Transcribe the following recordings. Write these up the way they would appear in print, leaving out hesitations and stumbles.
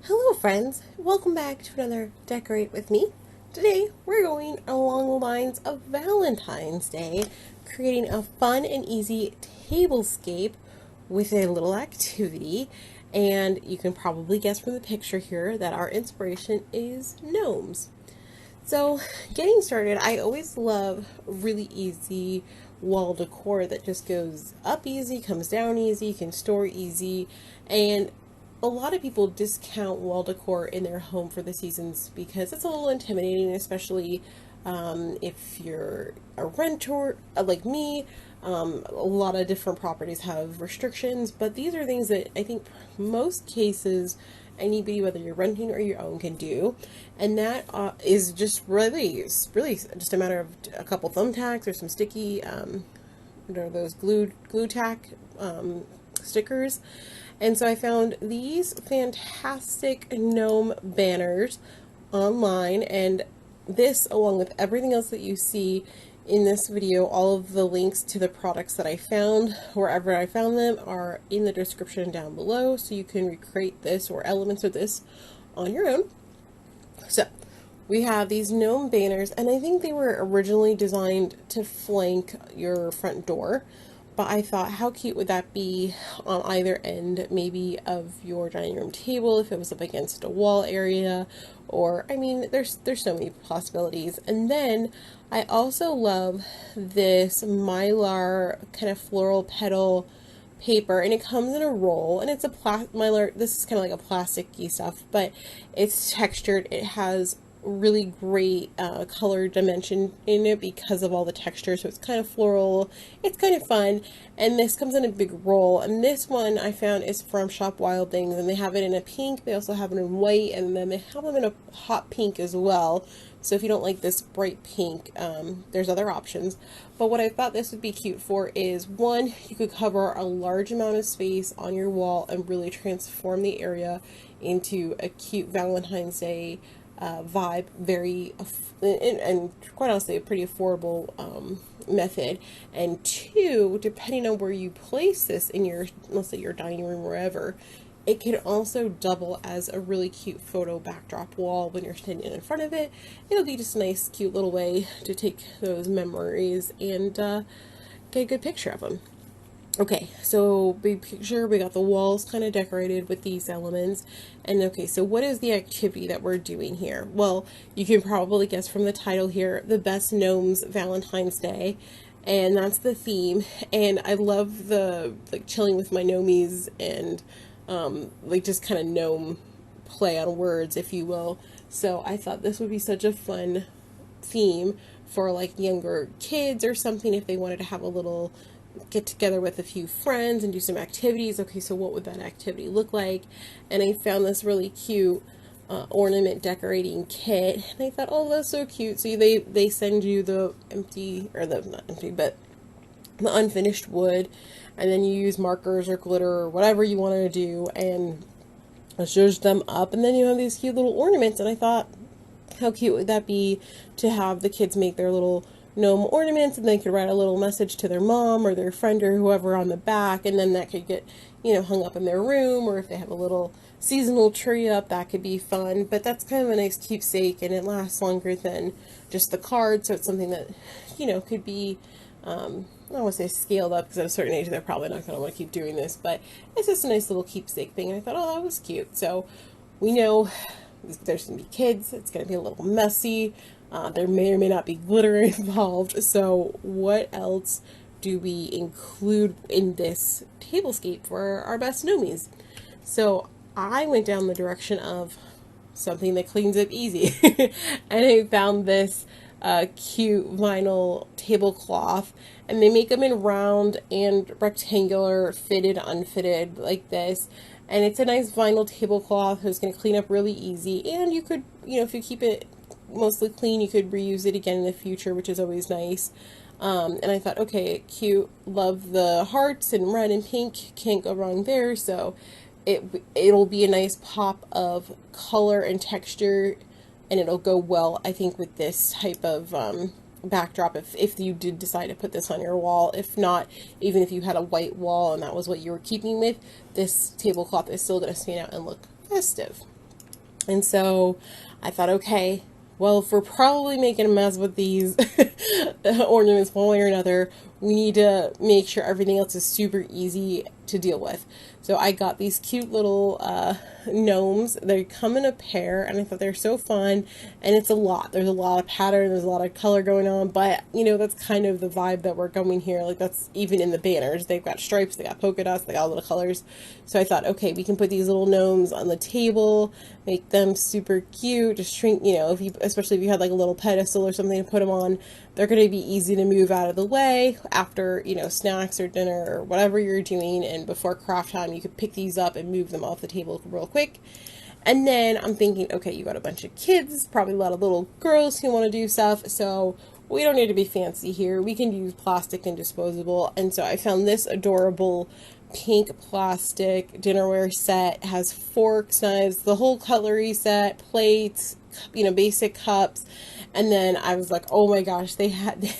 Hello friends, welcome back to another Decorate with me. Today we're going along the lines of Valentine's Day, creating a fun and easy tablescape with a little activity. And you can probably guess from the picture here that our inspiration is gnomes. So, getting started, I always love really easy wall decor that just goes up easy, comes down easy, can store easy, and a lot of people discount wall decor in their home for the seasons because it's a little intimidating, especially if you're a renter like me. A lot of different properties have restrictions, but these are things that I think most cases anybody, whether you're renting or your own, can do, and that is just really just a matter of a couple thumbtacks or some sticky, what are those glue tack stickers. And so I found these fantastic gnome banners online, and this, along with everything else that you see in this video, all of the links to the products that I found, wherever I found them, are in the description down below, so you can recreate this or elements of this on your own. So, we have these gnome banners, and I think they were originally designed to flank your front door. But I thought, how cute would that be on either end, maybe of your dining room table if it was up against a wall area, or I mean, there's so many possibilities. And then I also love this mylar kind of floral petal paper, and it comes in a roll, and it's a mylar. This is kind of like a plasticky stuff, but it's textured. It has really great color dimension in it because of all the texture, so it's kind of floral, it's kind of fun. And this comes in a big roll, and this one I found is from Shop Wild Things, and they have it in a pink, they also have it in white, and then they have them in a hot pink as well. So if you don't like this bright pink, there's other options. But what I thought this would be cute for is, one, you could cover a large amount of space on your wall and really transform the area into a cute Valentine's Day vibe, very and quite honestly a pretty affordable method. And two, depending on where you place this in your, let's say your dining room, wherever, it can also double as a really cute photo backdrop wall when you're standing in front of it. It'll be just a nice cute little way to take those memories and get a good picture of them. Okay, so big picture, we got the walls kind of decorated with these elements. And okay, so what is the activity that we're doing here? Well, you can probably guess from the title here, the best gnomes Valentine's Day. And that's the theme. And I love the like chilling with my gnomies and like just kind of gnome play on words, if you will. So I thought this would be such a fun theme for like younger kids or something if they wanted to have a little get together with a few friends and do some activities. Okay, so what would that activity look like? And I found this really cute ornament decorating kit, and I thought, oh, that's so cute. So they send you the empty, or the not empty, but the unfinished wood, and then you use markers or glitter or whatever you want to do, and zhuzh them up, and then you have these cute little ornaments. And I thought, how cute would that be to have the kids make their little gnome ornaments, and they could write a little message to their mom or their friend or whoever on the back, and then that could get, hung up in their room, or if they have a little seasonal tree up, that could be fun. But that's kind of a nice keepsake, and it lasts longer than just the card, so it's something that, could be, I don't want to say scaled up, because at a certain age they're probably not going to want to keep doing this, but it's just a nice little keepsake thing. And I thought, oh, that was cute. So we know there's going to be kids, it's going to be a little messy. There may or may not be glitter involved. So what else do we include in this tablescape for our best gnomies? So I went down the direction of something that cleans up easy. And I found this cute vinyl tablecloth, and they make them in round and rectangular, fitted, unfitted, like this. And it's a nice vinyl tablecloth that's going to clean up really easy. And you could, if you keep it mostly clean, you could reuse it again in the future, which is always nice. And I thought, okay, cute, love the hearts and red and pink, can't go wrong there. So it'll be a nice pop of color and texture, and it'll go well, I think, with this type of backdrop if you did decide to put this on your wall. If not, even if you had a white wall and that was what you were keeping with, this tablecloth is still going to stand out and look festive. And so I thought, okay, well, if we're probably making a mess with these ornaments one way or another, we need to make sure everything else is super easy to deal with. So I got these cute little gnomes. They come in a pair, and I thought they're so fun. And it's a lot. There's a lot of pattern. There's a lot of color going on. But, you know, that's kind of the vibe that we're going here. Like, that's even in the banners. They've got stripes. They got polka dots. They got little colors. So I thought, okay, we can put these little gnomes on the table, make them super cute. Just shrink, you know, if you, especially if you had like a little pedestal or something to put them on, they're going to be easy to move out of the way after, you know, snacks or dinner or whatever you're doing. And before craft time, you could pick these up and move them off the table real quick. And then I'm thinking, okay, you got a bunch of kids, probably a lot of little girls who want to do stuff. So we don't need to be fancy here. We can use plastic and disposable. And so I found this adorable pink plastic dinnerware set. It has forks, knives, the whole cutlery set, plates, you know, basic cups. And then I was like, oh my gosh, they had,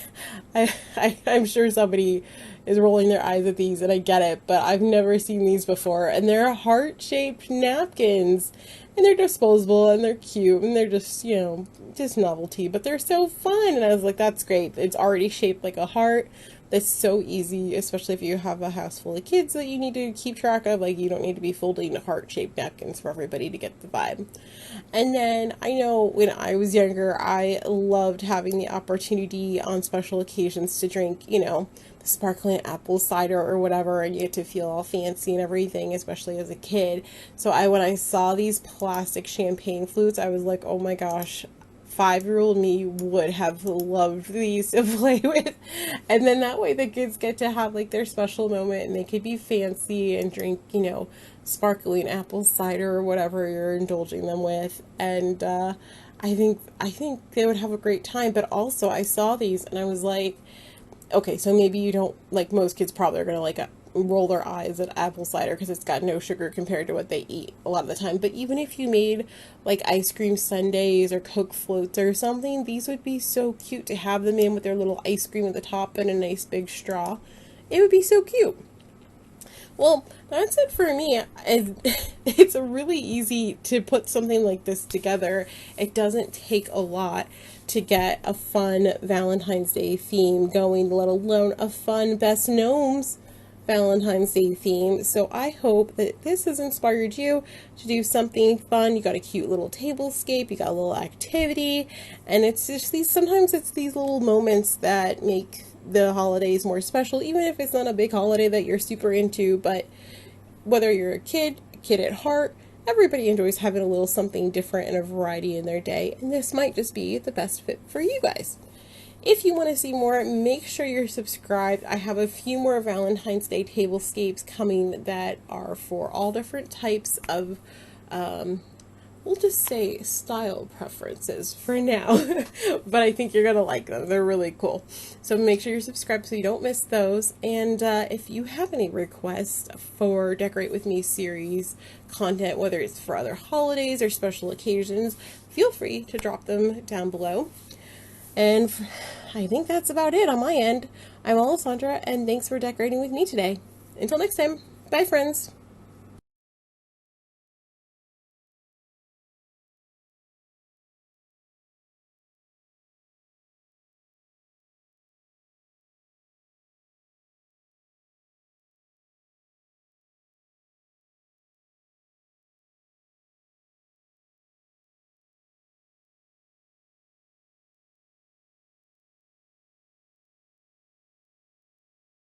I'm sure somebody is rolling their eyes at these, and I get it, but I've never seen these before. And they're heart-shaped napkins, and they're disposable, and they're cute, and they're just, you know, just novelty, but they're so fun. And I was like, that's great. It's already shaped like a heart. That's so easy, especially if you have a house full of kids that you need to keep track of. Like, you don't need to be folding heart-shaped napkins for everybody to get the vibe. And then I know when I was younger, I loved having the opportunity on special occasions to drink, you know, the sparkling apple cider or whatever, and you get to feel all fancy and everything, especially as a kid. So when I saw these plastic champagne flutes, I was like, oh my gosh, 5-year-old me would have loved these to play with. And then that way the kids get to have like their special moment, and they could be fancy and drink, you know, sparkling apple cider or whatever you're indulging them with. And I think they would have a great time. But also I saw these and I was like, okay, so maybe you don't, like most kids probably are going to like roll their eyes at apple cider because it's got no sugar compared to what they eat a lot of the time. But even if you made like ice cream sundaes or Coke floats or something, these would be so cute to have them in with their little ice cream at the top and a nice big straw. It would be so cute. Well, that's it for me. It's really easy to put something like this together. It doesn't take a lot to get a fun Valentine's Day theme going, let alone a fun Best Gnomes Valentine's Day theme. So I hope that this has inspired you to do something fun. You got a cute little tablescape, you got a little activity, and it's just sometimes it's these little moments that make the holidays more special, even if it's not a big holiday that you're super into. But whether you're a kid at heart, everybody enjoys having a little something different and a variety in their day, and this might just be the best fit for you guys. If you want to see more, make sure you're subscribed. I have a few more Valentine's Day tablescapes coming that are for all different types of, we'll just say style preferences for now. But I think you're going to like them. They're really cool. So make sure you're subscribed so you don't miss those. And if you have any requests for Decorate With Me series content, whether it's for other holidays or special occasions, feel free to drop them down below. And I think that's about it on my end. I'm Alessandra, and thanks for decorating with me today. Until next time, bye friends!